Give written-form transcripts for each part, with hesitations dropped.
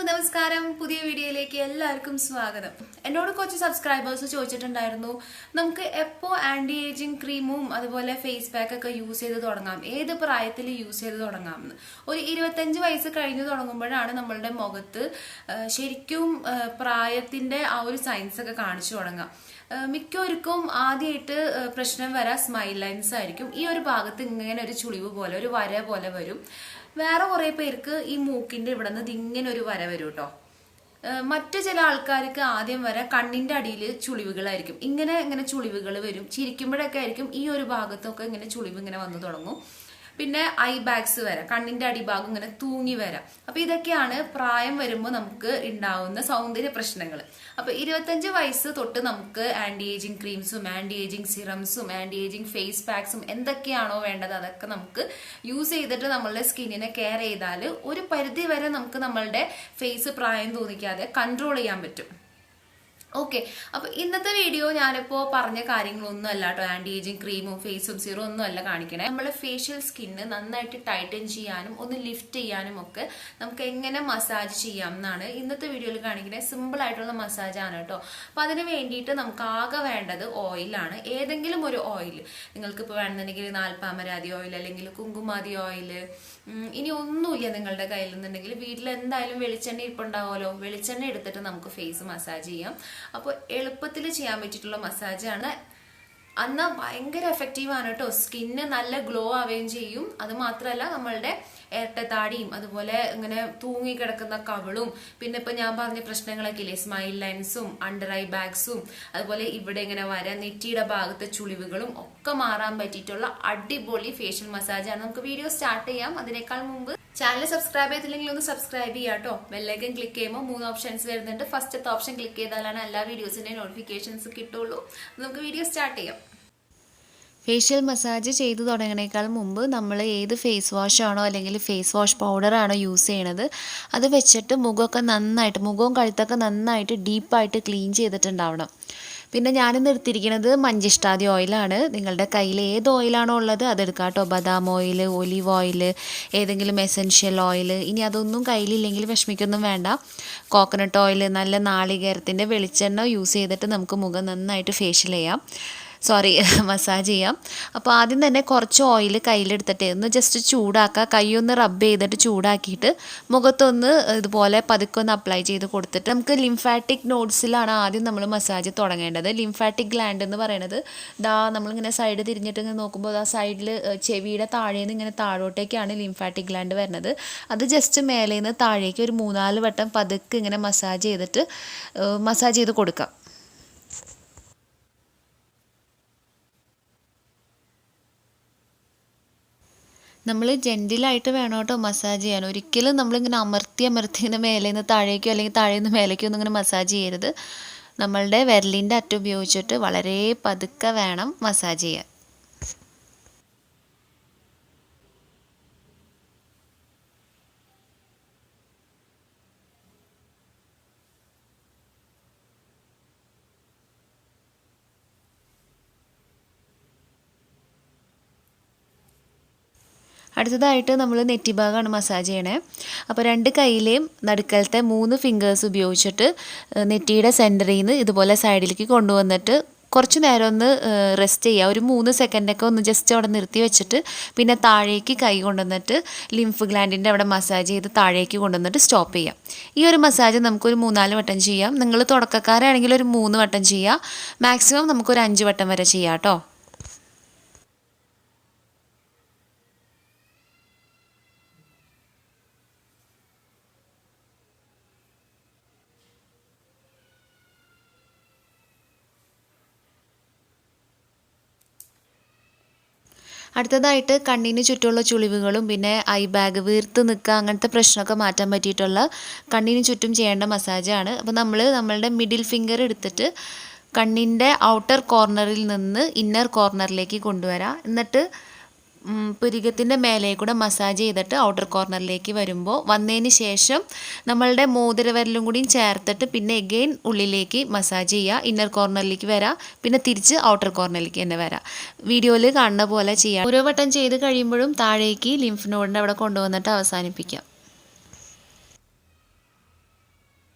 നമസ്കാരം പുതിയ വീഡിയോയിലേക്ക് എല്ലാവർക്കും സ്വാഗതം. എന്നോട് കുറച്ച് സബ്സ്ക്രൈബേഴ്സ് ചോദിച്ചിട്ടുണ്ടായിരുന്നു നമുക്ക് എപ്പോ ആന്റി ഏജിങ് ക്രീമും അതുപോലെ ഫേസ് പാക്ക് ഒക്കെ യൂസ് ചെയ്ത് തുടങ്ങാം, ഏത് പ്രായത്തിൽ യൂസ് ചെയ്ത് തുടങ്ങാമെന്ന്. ഒരു 25 വയസ്സ് കഴിഞ്ഞ് തുടങ്ങുമ്പോഴാണ് നമ്മളുടെ മുഖത്ത് ശരിക്കും പ്രായത്തിന്റെ ആ ഒരു സയൻസ് ഒക്കെ കാണിച്ചു തുടങ്ങാം. മിക്കവർക്കും ആദ്യമായിട്ട് പ്രശ്നം വരാൻ സ്മൈൽ ലൈൻസ് ആയിരിക്കും. ഈ ഒരു ഭാഗത്ത് ഇങ്ങനെ ഒരു ചുളിവ് പോലെ ഒരു വര പോലെ വരും. വേറെ കുറെ പേർക്ക് ഈ മൂക്കിന്റെ ഇവിടെ നിന്ന് ഇങ്ങനെ ഒരു വര വരും കേട്ടോ. മറ്റു ചില ആൾക്കാർക്ക് ആദ്യം വരെ കണ്ണിന്റെ അടിയിൽ ചുളിവുകളായിരിക്കും. ഇങ്ങനെ ചുളിവുകൾ വരും. ചിരിക്കുമ്പോഴൊക്കെ ആയിരിക്കും ഈ ഒരു ഭാഗത്തൊക്കെ ഇങ്ങനെ ചുളിവ് ഇങ്ങനെ വന്നു തുടങ്ങും. പിന്നെ ഐ ബാഗ്സ് വരാം, കണ്ണിന്റെ അടിഭാഗം ഇങ്ങനെ തൂങ്ങി വരാം. അപ്പൊ ഇതൊക്കെയാണ് പ്രായം വരുമ്പോൾ നമുക്ക് ഉണ്ടാവുന്ന സൗന്ദര്യ പ്രശ്നങ്ങൾ. അപ്പൊ 25 വയസ്സ് തൊട്ട് നമുക്ക് ആന്റി ഏജിങ് ക്രീംസും ആന്റി ഏജിങ് സിറംസും ആന്റി ഏജിങ് ഫേസ് പാക്സും എന്തൊക്കെയാണോ വേണ്ടത് അതൊക്കെ നമുക്ക് യൂസ് ചെയ്തിട്ട് നമ്മളുടെ സ്കിന്നിനെ കെയർ ചെയ്താൽ ഒരു പരിധി വരെ നമുക്ക് നമ്മളുടെ ഫേസ് പ്രായം തോന്നിക്കാതെ കൺട്രോൾ ചെയ്യാൻ പറ്റും. ഓക്കെ, അപ്പൊ ഇന്നത്തെ വീഡിയോ ഞാനിപ്പോ പറഞ്ഞ കാര്യങ്ങളൊന്നും അല്ല കേട്ടോ. ആന്റി ഏജിങ് ക്രീമും ഫേസും സീറും ഒന്നും അല്ല കാണിക്കണേ. നമ്മളെ ഫേഷ്യൽ സ്കിന്ന് നന്നായിട്ട് ടൈറ്റൻ ചെയ്യാനും ഒന്ന് ലിഫ്റ്റ് ചെയ്യാനും ഒക്കെ നമുക്ക് എങ്ങനെ മസാജ് ചെയ്യാം എന്നാണ് ഇന്നത്തെ വീഡിയോയിൽ കാണിക്കുന്നത്. സിമ്പിൾ ആയിട്ടുള്ള മസാജ് ആണ് കേട്ടോ. അപ്പൊ അതിന് വേണ്ടിയിട്ട് നമുക്ക് ആകെ വേണ്ടത് ഓയിലാണ്. ഏതെങ്കിലും ഒരു ഓയിൽ നിങ്ങൾക്ക് ഇപ്പൊ വേണമെന്നുണ്ടെങ്കിൽ നാൽപ്പാമരാതി ഓയിൽ അല്ലെങ്കിൽ കുങ്കുമാതി ഓയിൽ, ഇനി ഒന്നുമില്ല നിങ്ങളുടെ കയ്യിൽ നിന്നുണ്ടെങ്കിൽ വീട്ടിൽ എന്തായാലും വെളിച്ചെണ്ണ ഇരിപ്പുണ്ടാവുമല്ലോ, വെളിച്ചെണ്ണ എടുത്തിട്ട് നമുക്ക് ഫേസ് മസാജ് ചെയ്യാം. അപ്പോൾ എളുപ്പത്തിൽ ചെയ്യാൻ പറ്റിയിട്ടുള്ള മസാജാണ്. അന്ന് ഭയങ്കര എഫക്റ്റീവാണ് കേട്ടോ. സ്കിന്ന് നല്ല ഗ്ലോ ആവുകയും ചെയ്യും. അത് മാത്രമല്ല നമ്മളുടെ ഇരട്ടത്താടിയും അതുപോലെ ഇങ്ങനെ തൂങ്ങിക്കിടക്കുന്ന കവിളും പിന്നെ ഇപ്പൊ ഞാൻ പറഞ്ഞ പ്രശ്നങ്ങളൊക്കെ ഇല്ലേ, സ്മൈൽ ലൈൻസും അണ്ടർ ഐ ബാഗ്സും അതുപോലെ ഇവിടെ ഇങ്ങനെ നെറ്റിയുടെ ഭാഗത്തെ ചുളിവുകളും ഒക്കെ മാറാൻ പറ്റിയിട്ടുള്ള അടിപൊളി ഫേഷ്യൽ മസാജാണ്. നമുക്ക് വീഡിയോ സ്റ്റാർട്ട് ചെയ്യാം. അതിനേക്കാൾ മുമ്പ് ചാനൽ സബ്സ്ക്രൈബ് ചെയ്തില്ലെങ്കിൽ ഒന്ന് സബ്സ്ക്രൈബ് ചെയ്യാം കേട്ടോ. ബെല്ലൈക്കൺ ക്ലിക്ക് ചെയ്യുമ്പോൾ 3 ഓപ്ഷൻസ് വരുന്നുണ്ട്. ഫസ്റ്റത്തെ ഓപ്ഷൻ ക്ലിക്ക് ചെയ്താലാണ് എല്ലാ വീഡിയോസിന്റെയും നോട്ടിഫിക്കേഷൻസ് കിട്ടുള്ളൂ. നമുക്ക് വീഡിയോ സ്റ്റാർട്ട് ചെയ്യാം. ഫേഷ്യൽ മസാജ് ചെയ്ത് തുടങ്ങുന്നതിനേക്കാൾ മുമ്പ് നമ്മൾ ഏത് ഫേസ് വാഷാണോ അല്ലെങ്കിൽ ഫേസ് വാഷ് പൗഡറാണോ യൂസ് ചെയ്യണത് അത് വെച്ചിട്ട് മുഖവും കഴുത്തൊക്കെ നന്നായിട്ട് ഡീപ്പായിട്ട് ക്ലീൻ ചെയ്തിട്ടുണ്ടാവണം. പിന്നെ ഞാനിന്ന് എടുത്തിരിക്കുന്നത് മഞ്ചിഷ്ടാതി ഓയിലാണ്. നിങ്ങളുടെ കയ്യിൽ ഏത് ഓയിലാണോ ഉള്ളത് അതെടുക്കാം കേട്ടോ. ബദാം ഓയിൽ, ഒലീവ് ഓയിൽ, ഏതെങ്കിലും എസൻഷ്യൽ ഓയിൽ. ഇനി അതൊന്നും കയ്യിലില്ലെങ്കിൽ വിഷമിക്കൊന്നും വേണ്ട. കോക്കനട്ട് ഓയിൽ, നല്ല നാളികേരത്തിൻ്റെ വെളിച്ചെണ്ണ യൂസ് ചെയ്തിട്ട് നമുക്ക് മുഖം നന്നായിട്ട് ഫേഷ്യൽ ചെയ്യാം, മസാജ് ചെയ്യാം. അപ്പോൾ ആദ്യം തന്നെ കുറച്ച് ഓയിൽ കയ്യിലെടുത്തിട്ട് ഒന്ന് ജസ്റ്റ് ചൂടാക്കുക. കൈയൊന്ന് റബ്ബ് ചെയ്തിട്ട് ചൂടാക്കിയിട്ട് മുഖത്തൊന്ന് ഇതുപോലെ പതുക്കെ ഒന്ന് അപ്ലൈ ചെയ്ത് കൊടുത്തിട്ട് നമുക്ക് ലിംഫാറ്റിക് നോഡ്സിലാണ് ആദ്യം നമ്മൾ മസാജ് തുടങ്ങേണ്ടത്. ലിംഫാറ്റിക് ഗ്ലാൻഡ് എന്ന് പറയുന്നത് നമ്മളിങ്ങനെ സൈഡ് തിരിഞ്ഞിട്ട് ഇങ്ങനെ നോക്കുമ്പോൾ സൈഡിൽ ചെവിയുടെ താഴേന്ന് ഇങ്ങനെ താഴോട്ടേക്കാണ് ലിംഫാറ്റിക് ഗ്ലാൻഡ് വരുന്നത്. അത് ജസ്റ്റ് മേലെ നിന്ന് താഴേക്ക് ഒരു 3-4 വട്ടം പതുക്കെ ഇങ്ങനെ മസാജ് ചെയ്ത് കൊടുക്കാം. നമ്മൾ ജെൻറ്റിലായിട്ട് വേണം കേട്ടോ മസാജ് ചെയ്യാൻ. ഒരിക്കലും നമ്മളിങ്ങനെ അമർത്തി ഇങ്ങനെ മേലേന്ന് താഴേക്കോ അല്ലെങ്കിൽ താഴേന്ന് മേലേക്കോ ഒന്നും ഇങ്ങനെ മസാജ് ചെയ്യരുത്. നമ്മളുടെ വിരലിൻ്റെ അറ്റം ഉപയോഗിച്ചിട്ട് വളരെ പതുക്കെ വേണം മസാജ് ചെയ്യാൻ. അടുത്തതായിട്ട് നമ്മൾ നെറ്റി ഭാഗമാണ് മസാജ് ചെയ്യണേ. അപ്പോൾ 2 കൈയിലെയും നടുക്കലത്തെ 3 ഫിംഗേഴ്സ് ഉപയോഗിച്ചിട്ട് നെറ്റിയുടെ സെൻറ്ററിൽ നിന്ന് ഇതുപോലെ സൈഡിലേക്ക് കൊണ്ടുവന്നിട്ട് കുറച്ച് നേരം ഒന്ന് റെസ്റ്റ് ചെയ്യുക. ഒരു 3 സെക്കൻഡൊക്കെ ഒന്ന് ജസ്റ്റ് അവിടെ നിർത്തി വെച്ചിട്ട് പിന്നെ താഴേക്ക് കൈ കൊണ്ടുവന്നിട്ട് ലിംഫ് ഗ്ലാൻഡിൻ്റെ അവിടെ മസാജ് ചെയ്ത് താഴേക്ക് കൊണ്ടുവന്നിട്ട് സ്റ്റോപ്പ് ചെയ്യാം. ഈ ഒരു മസാജ് നമുക്കൊരു 3-4 വട്ടം ചെയ്യാം. നിങ്ങൾ തുടക്കക്കാരാണെങ്കിൽ ഒരു 3 വട്ടം ചെയ്യാം. മാക്സിമം നമുക്കൊരു 5 വട്ടം വരെ ചെയ്യാം കേട്ടോ. അടുത്തതായിട്ട് കണ്ണിന് ചുറ്റുമുള്ള ചുളിവുകളും പിന്നെ ഐ ബാഗ് വീർത്ത് നിൽക്കുക അങ്ങനത്തെ പ്രശ്നമൊക്കെ മാറ്റാൻ പറ്റിയിട്ടുള്ള കണ്ണിന് ചുറ്റും ചെയ്യേണ്ട മസാജാണ്. അപ്പോൾ നമ്മളുടെ മിഡിൽ ഫിംഗർ എടുത്തിട്ട് കണ്ണിൻ്റെ ഔട്ടർ കോർണറിൽ നിന്ന് ഇന്നർ കോർണറിലേക്ക് കൊണ്ടുവരാം. എന്നിട്ട് പുരികത്തിൻ്റെ മേലെ കൂടെ മസാജ് ചെയ്തിട്ട് ഔട്ടർ കോർണറിലേക്ക് വന്നതിന് ശേഷം നമ്മളുടെ മോതിരവിരലും കൂടിയും ചേർത്തിട്ട് പിന്നെ എഗെയിൻ ഉള്ളിലേക്ക് മസാജ് ചെയ്യുക. ഇന്നർ കോർണറിലേക്ക് വരാം, പിന്നെ തിരിച്ച് ഔട്ടർ കോർണറിലേക്ക് തന്നെ വരാം. വീഡിയോയിൽ കാണുന്ന പോലെ ചെയ്യാം. ഓരോ വട്ടം ചെയ്ത് കഴിയുമ്പോഴും താഴേക്ക് ലിംഫ് നോഡിൻ്റെ അവിടെ കൊണ്ടുവന്നിട്ട് അവസാനിപ്പിക്കാം.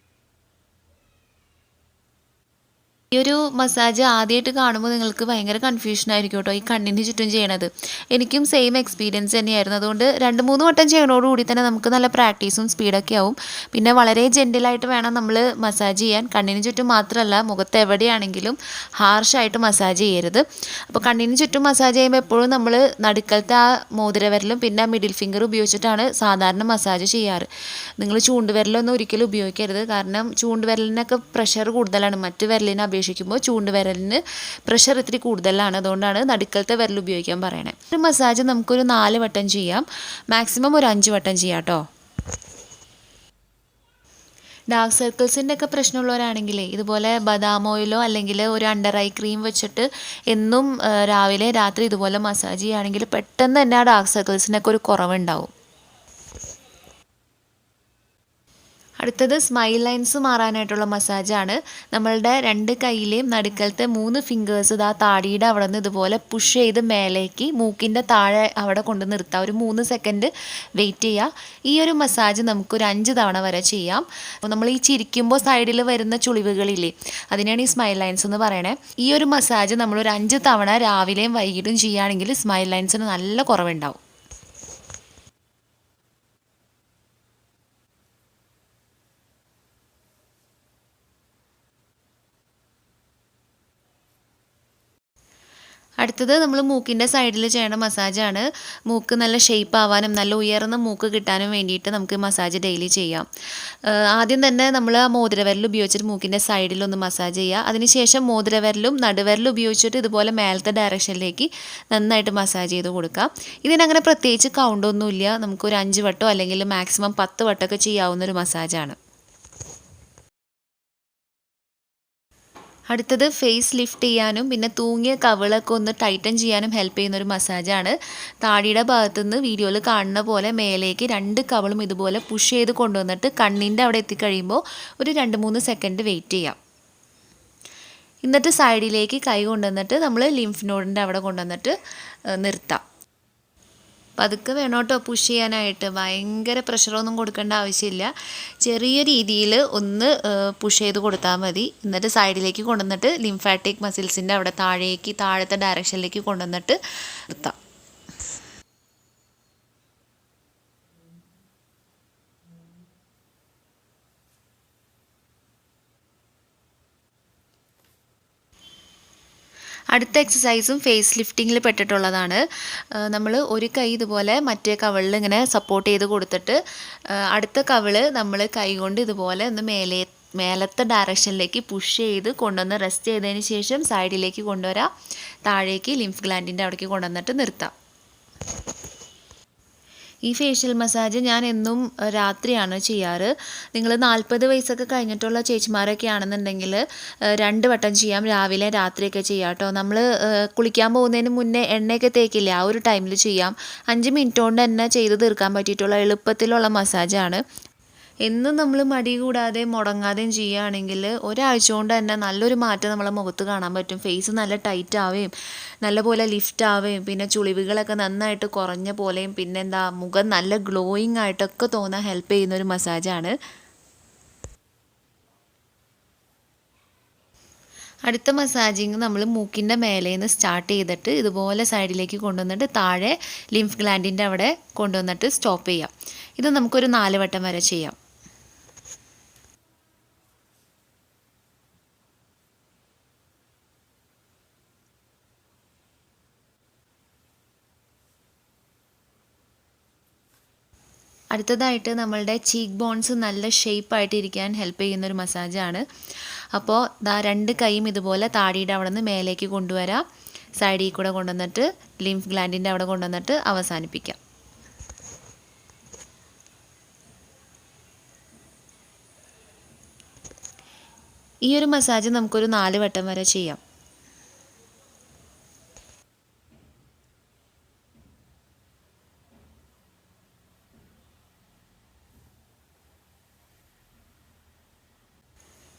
ഈ ഒരു മസാജ് ആദ്യമായിട്ട് കാണുമ്പോൾ നിങ്ങൾക്ക് ഭയങ്കര കൺഫ്യൂഷൻ ആയിരിക്കും കേട്ടോ, ഈ കണ്ണിന് ചുറ്റും ചെയ്യണത്. എനിക്കും സെയിം എക്സ്പീരിയൻസ് തന്നെയായിരുന്നു. അതുകൊണ്ട് 2-3 വട്ടം ചെയ്യണോടുകൂടി തന്നെ നമുക്ക് നല്ല പ്രാക്ടീസും സ്പീഡൊക്കെ ആവും. പിന്നെ വളരെ ജെൻറ്റിലായിട്ട് വേണം നമ്മൾ മസാജ് ചെയ്യാൻ. കണ്ണിന് ചുറ്റും മാത്രമല്ല, മുഖത്ത് എവിടെയാണെങ്കിലും ഹാർഷായിട്ട് മസാജ് ചെയ്യരുത്. അപ്പോൾ കണ്ണിന് ചുറ്റും മസാജ് ചെയ്യുമ്പോൾ എപ്പോഴും നമ്മൾ നടുക്കലത്തെ ആ മോതിരവിരലും പിന്നെ മിഡിൽ ഫിംഗർ ഉപയോഗിച്ചിട്ടാണ് സാധാരണ മസാജ് ചെയ്യാറ്. നിങ്ങൾ ചൂണ്ടുവിരലൊന്നും ഒരിക്കലും ഉപയോഗിക്കരുത്. കാരണം ചൂണ്ടുവിരലിനൊക്കെ പ്രഷർ കൂടുതലാണ്, മറ്റു വിരലിനെ അപേക്ഷിക്കുമ്പോൾ ചൂണ്ടുവിരലിന് പ്രഷർ ഇത്തിരി കൂടുതലാണ്. അതുകൊണ്ടാണ് നടുക്കലത്തെ വിരൽ ഉപയോഗിക്കാൻ പറയണേ. ഒരു മസാജ് നമുക്കൊരു 4 വട്ടം ചെയ്യാം, മാക്സിമം ഒരു 5 വട്ടം ചെയ്യാം കേട്ടോ. ഡാർക്ക് സർക്കിൾസിൻ്റെ ഒക്കെ പ്രശ്നമുള്ളവരാണെങ്കിലേ ഇതുപോലെ ബദാം ഓയിലോ അല്ലെങ്കിൽ ഒരു അണ്ടർ ഐ ക്രീം വെച്ചിട്ട് എന്നും രാവിലെ രാത്രി ഇതുപോലെ മസാജ് ചെയ്യുകയാണെങ്കിൽ പെട്ടെന്ന് തന്നെ ആ ഡാർക്ക് സർക്കിൾസിനൊക്കെ ഒരു കുറവുണ്ടാവും. അടുത്തത് സ്മൈൽ ലൈൻസ് മാറാനായിട്ടുള്ള മസാജാണ്. നമ്മളുടെ 2 കൈയിലെയും നടുക്കലത്തെ 3 ഫിംഗേഴ്സ് ഇതാ താടിയുടെ അവിടെ നിന്ന് ഇതുപോലെ പുഷ് ചെയ്ത് മേലേക്ക് മൂക്കിൻ്റെ താഴെ അവിടെ കൊണ്ട് നിർത്തുക. ഒരു 3 സെക്കൻഡ് വെയിറ്റ് ചെയ്യുക. ഈ ഒരു മസാജ് നമുക്കൊരു 5 തവണ വരെ ചെയ്യാം. അപ്പോൾ നമ്മൾ ഈ ചിരിക്കുമ്പോൾ സൈഡിൽ വരുന്ന ചുളിവുകളില്ലേ, അതിനാണ് ഈ സ്മൈൽ ലൈൻസ് എന്ന് പറയണേ. ഈ ഒരു മസാജ് നമ്മളൊരു 5 തവണ രാവിലെയും വൈകിട്ടും ചെയ്യുകയാണെങ്കിൽ സ്മൈൽ ലൈൻസിന് നല്ല കുറവുണ്ടാവും. അടുത്തത് നമ്മൾ മൂക്കിൻ്റെ സൈഡിൽ ചെയ്യണ മസാജാണ്. മൂക്ക് നല്ല ഷേപ്പ് ആവാനും നല്ല ഉയർന്ന മൂക്ക് കിട്ടാനും വേണ്ടിയിട്ട് നമുക്ക് മസാജ് ഡെയിലി ചെയ്യാം. ആദ്യം തന്നെ നമ്മൾ ആ മോതിരവിരൽ ഉപയോഗിച്ചിട്ട് മൂക്കിൻ്റെ സൈഡിലൊന്ന് മസാജ് ചെയ്യുക. അതിനുശേഷം മോതിരവിരലും നടുവിരലും ഉപയോഗിച്ചിട്ട് ഇതുപോലെ മേലത്തെ ഡയറക്ഷനിലേക്ക് നന്നായിട്ട് മസാജ് ചെയ്ത് കൊടുക്കുക. ഇതിനങ്ങനെ പ്രത്യേകിച്ച് കൗണ്ടൊന്നുമില്ല, നമുക്കൊരു 5 വട്ടോ അല്ലെങ്കിൽ മാക്സിമം 10 വട്ടമൊക്കെ ചെയ്യാവുന്നൊരു മസാജാണ്. അടുത്തത് ഫേസ് ലിഫ്റ്റ് ചെയ്യാനും പിന്നെ തൂങ്ങിയ കവിളൊക്കെ ഒന്ന് ടൈറ്റൻ ചെയ്യാനും ഹെൽപ്പ് ചെയ്യുന്നൊരു മസാജാണ്. താടിയുടെ ഭാഗത്തുനിന്ന് വീഡിയോയിൽ കാണുന്ന പോലെ മേലേക്ക് 2 കവിളും ഇതുപോലെ പുഷ് ചെയ്ത് കൊണ്ടുവന്നിട്ട് കണ്ണിൻ്റെ അവിടെ എത്തിക്കഴിയുമ്പോൾ ഒരു 2-3 സെക്കൻഡ് വെയിറ്റ് ചെയ്യാം. എന്നിട്ട് സൈഡിലേക്ക് കൈ കൊണ്ടുവന്നിട്ട് നമ്മൾ ലിംഫ് നോഡിൻ്റെ അവിടെ കൊണ്ടുവന്നിട്ട് നിർത്താം. പതുക്കെ വേണം കേട്ടോ പുഷ് ചെയ്യാനായിട്ട്, ഭയങ്കര പ്രഷറൊന്നും കൊടുക്കേണ്ട ആവശ്യമില്ല. ചെറിയ രീതിയിൽ ഒന്ന് പുഷ് ചെയ്ത് കൊടുത്താൽ മതി. എന്നിട്ട് സൈഡിലേക്ക് കൊണ്ടുവന്നിട്ട് ലിംഫാറ്റിക് മസിൽസിൻ്റെ അവിടെ താഴത്തെ ഡയറക്ഷനിലേക്ക് കൊണ്ടുവന്നിട്ട് നിർത്താം. അടുത്ത എക്സസൈസും ഫേസ് ലിഫ്റ്റിങ്ങിൽ പെട്ടിട്ടുള്ളതാണ്. നമ്മൾ ഒരു കൈ ഇതുപോലെ മറ്റേ കവിളിൽ ഇങ്ങനെ സപ്പോർട്ട് ചെയ്ത് കൊടുത്തിട്ട് അടുത്ത കവിള് നമ്മൾ കൈ കൊണ്ട് ഇതുപോലെ ഒന്ന് മേലത്തെ ഡയറക്ഷനിലേക്ക് പുഷ് ചെയ്ത് കൊണ്ടുവന്ന് റെസ്റ്റ് ചെയ്തതിന് ശേഷം സൈഡിലേക്ക് കൊണ്ടുവരാം. താഴേക്ക് ലിംഫ് ഗ്ലാൻഡിൻ്റെ അവിടേക്ക് കൊണ്ടുവന്നിട്ട് നിർത്താം. ഈ ഫേഷ്യൽ മസാജ് ഞാൻ എന്നും രാത്രിയാണ് ചെയ്യാറ്. നിങ്ങൾ 40 വയസ്സൊക്കെ കഴിഞ്ഞിട്ടുള്ള ചേച്ചിമാരൊക്കെ ആണെന്നുണ്ടെങ്കിൽ 2 വട്ടം ചെയ്യാം, രാവിലെ രാത്രിയൊക്കെ ചെയ്യാം കേട്ടോ. നമ്മൾ കുളിക്കാൻ പോകുന്നതിന് മുന്നേ എണ്ണയൊക്കെ തേക്കില്ലേ, ആ ഒരു ടൈമിൽ ചെയ്യാം. 5 മിനിറ്റ് കൊണ്ട് തന്നെ ചെയ്ത് തീർക്കാൻ പറ്റിയിട്ടുള്ള എളുപ്പത്തിലുള്ള മസാജാണ്. എന്നും നമ്മൾ മടി കൂടാതെ മുടങ്ങാതെയും ചെയ്യുകയാണെങ്കിൽ ഒരാഴ്ച കൊണ്ട് തന്നെ നല്ലൊരു മാറ്റം നമ്മളെ മുഖത്ത് കാണാൻ പറ്റും. ഫേസ് നല്ല ടൈറ്റ് ആവുകയും നല്ലപോലെ ലിഫ്റ്റ് ആവുകയും പിന്നെ ചുളിവുകളൊക്കെ നന്നായിട്ട് കുറഞ്ഞ പോലെയും പിന്നെന്താ മുഖം നല്ല ഗ്ലോയിങ് ആയിട്ടൊക്കെ തോന്നാൻ ഹെൽപ്പ് ചെയ്യുന്നൊരു മസാജാണ്. അടുത്ത മസാജിങ് നമ്മൾ മൂക്കിൻ്റെ മേലെ നിന്ന് സ്റ്റാർട്ട് ചെയ്തിട്ട് ഇതുപോലെ സൈഡിലേക്ക് കൊണ്ടുവന്നിട്ട് താഴെ ലിംഫ് ഗ്ലാൻഡിൻ്റെ അവിടെ കൊണ്ടുവന്നിട്ട് സ്റ്റോപ്പ് ചെയ്യാം. ഇത് നമുക്കൊരു 4 വട്ടം വരെ ചെയ്യാം. അടുത്തതായിട്ട് നമ്മളുടെ ചീക്ക് ബോൺസ് നല്ല ഷേപ്പായിട്ട് ഇരിക്കാൻ ഹെൽപ്പ് ചെയ്യുന്നൊരു മസാജാണ്. അപ്പോൾ 2 കൈയും ഇതുപോലെ താടിയുടെ അവിടെ നിന്ന് മേലേക്ക് കൊണ്ടുവരാം. സൈഡിൽ കൂടെ കൊണ്ടുവന്നിട്ട് ലിംഫ് ഗ്ലാൻഡിൻ്റെ അവിടെ കൊണ്ടുവന്നിട്ട് അവസാനിപ്പിക്കാം. ഈ ഒരു മസാജ് നമുക്കൊരു 4 വട്ടം വരെ ചെയ്യാം.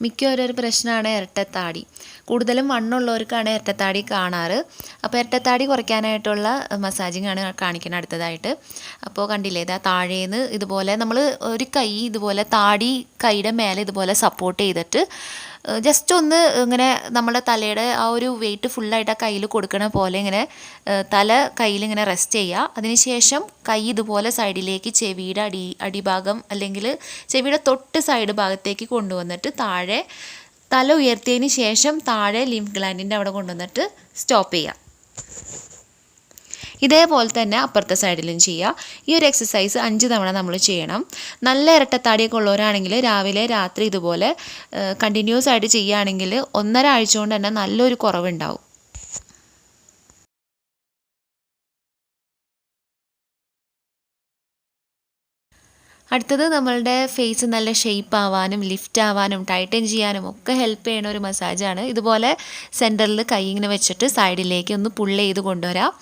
മിക്ക ഓരോരു പ്രശ്നമാണ് ഇരട്ടത്താടി. കൂടുതലും വണ്ണമുള്ളവർക്കാണ് ഇരട്ടത്താടി കാണാറ്. അപ്പോൾ ഇരട്ടത്താടി കുറയ്ക്കാനായിട്ടുള്ള മസാജിങ് ആണ് കാണിക്കുന്നത് അടുത്തതായിട്ട്. അപ്പോൾ കണ്ടില്ലേ, ഇതാ താഴേന്ന് ഇതുപോലെ നമ്മൾ ഒരു കൈ ഇതുപോലെ കൈയുടെ മേലെ ഇതുപോലെ സപ്പോർട്ട് ചെയ്തിട്ട് ജസ്റ്റ് ഒന്ന് ഇങ്ങനെ നമ്മുടെ തലയുടെ ആ ഒരു വെയിറ്റ് ഫുള്ളായിട്ട് ആ കയ്യിൽ കൊടുക്കണ പോലെ ഇങ്ങനെ തല കയ്യിൽ ഇങ്ങനെ റെസ്റ്റ് ചെയ്യുക. അതിനുശേഷം കൈ ഇതുപോലെ സൈഡിലേക്ക് ചെവിയുടെ അടിഭാഗം അല്ലെങ്കിൽ ചെവിയുടെ തൊട്ട് സൈഡ് ഭാഗത്തേക്ക് കൊണ്ടുവന്നിട്ട് താഴെ തല ഉയർത്തിയതിന് ശേഷം താഴെ ലിംഫ് ഗ്ലാൻഡിൻ്റെ അവിടെ കൊണ്ടുവന്നിട്ട് സ്റ്റോപ്പ് ചെയ്യുക. ഇതേപോലെ തന്നെ അപ്പുറത്തെ സൈഡിലും ചെയ്യുക. ഈ ഒരു എക്സസൈസ് 5 തവണ നമ്മൾ ചെയ്യണം. നല്ല ഇരട്ടത്താടിയൊക്കെ ഉള്ളവരാണെങ്കിൽ രാവിലെ രാത്രി ഇതുപോലെ കണ്ടിന്യൂസ് ആയിട്ട് ചെയ്യുകയാണെങ്കിൽ 1.5 ആഴ്ച കൊണ്ട് തന്നെ നല്ലൊരു കുറവുണ്ടാവും. അടുത്തത് നമ്മളുടെ ഫേസ് നല്ല ഷേപ്പ് ആവാനും ലിഫ്റ്റ് ആവാനും ടൈറ്റൻ ചെയ്യാനും ഒക്കെ ഹെൽപ്പ് ചെയ്യുന്ന ഒരു മസാജാണ്. ഇതുപോലെ സെൻറ്ററിൽ കൈ ഇങ്ങനെ വെച്ചിട്ട് സൈഡിലേക്ക് ഒന്ന് പുള്ള് ചെയ്ത് കൊണ്ടുവരാം.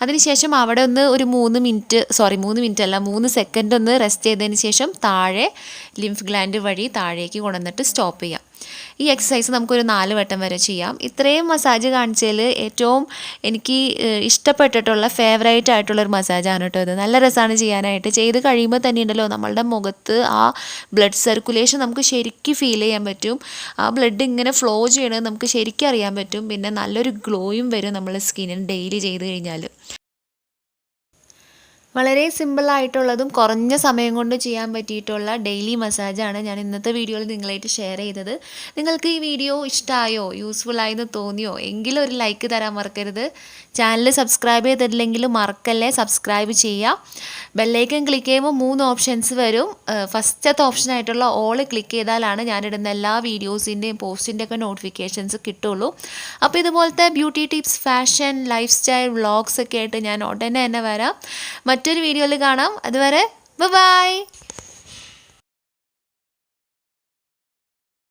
അതിനുശേഷം അവിടെ ഒന്ന് ഒരു 3 സെക്കൻഡ് ഒന്ന് റെസ്റ്റ് ചെയ്തതിന് ശേഷം താഴെ ലിംഫ് ഗ്ലാൻഡ് വഴി താഴേക്ക് കൊണ്ടുവന്നിട്ട് സ്റ്റോപ്പ് ചെയ്യാം. ഈ എക്സസൈസ് നമുക്കൊരു 4 വട്ടം വരെ ചെയ്യാം. ഇത്രയും മസാജ് കാണിച്ചതിൽ ഏറ്റവും എനിക്ക് ഇഷ്ടപ്പെട്ടിട്ടുള്ള ഫേവറേറ്റ് ആയിട്ടുള്ളൊരു മസാജാണ് കേട്ടോ ഇത്. നല്ല രസമാണ് ചെയ്യാനായിട്ട്. ചെയ്ത് കഴിയുമ്പോൾ തന്നെ ഉണ്ടല്ലോ നമ്മളുടെ മുഖത്ത് ആ ബ്ലഡ് സർക്കുലേഷൻ നമുക്ക് ശരിക്കും ഫീൽ ചെയ്യാൻ പറ്റും. ആ ബ്ലഡ് ഇങ്ങനെ ഫ്ലോ ചെയ്യണത് നമുക്ക് ശരിക്കും അറിയാൻ പറ്റും. പിന്നെ നല്ലൊരു ഗ്ലോയും വരും നമ്മൾ സ്കിന്നിന് ഡെയിലി ചെയ്ത് കഴിഞ്ഞാൽ. വളരെ സിമ്പിളായിട്ടുള്ളതും കുറഞ്ഞ സമയം കൊണ്ട് ചെയ്യാൻ പറ്റിയിട്ടുള്ള ഡെയിലി മസാജാണ് ഞാൻ ഇന്നത്തെ വീഡിയോയിൽ നിങ്ങളായിട്ട് ഷെയർ ചെയ്തത്. നിങ്ങൾക്ക് ഈ വീഡിയോ ഇഷ്ടമായോ, യൂസ്ഫുൾ ആയെന്ന് തോന്നിയോ എങ്കിലും ഒരു ലൈക്ക് തരാൻ മറക്കരുത്. ചാനൽ സബ്സ്ക്രൈബ് ചെയ്തിട്ടില്ലെങ്കിൽ മറക്കല്ലേ സബ്സ്ക്രൈബ് ചെയ്യുക. ബെല്ലൈക്കൺ ക്ലിക്ക് ചെയ്യുമ്പോൾ 3 ഓപ്ഷൻസ് വരും. ഫസ്റ്റത്തെ ഓപ്ഷനായിട്ടുള്ള ഓൾ ക്ലിക്ക് ചെയ്താലാണ് ഞാനിടുന്ന എല്ലാ വീഡിയോസിൻ്റെയും പോസ്റ്റിൻ്റെയൊക്കെ നോട്ടിഫിക്കേഷൻസ് കിട്ടുള്ളൂ. അപ്പോൾ ഇതുപോലത്തെ beauty tips, fashion, life style vlogs ഒക്കെ ആയിട്ട് ഞാൻ ഉടനെ തന്നെ വരാം. മറ്റൊരു വീഡിയോയിൽ കാണാം. അതുവരെ ബൈ.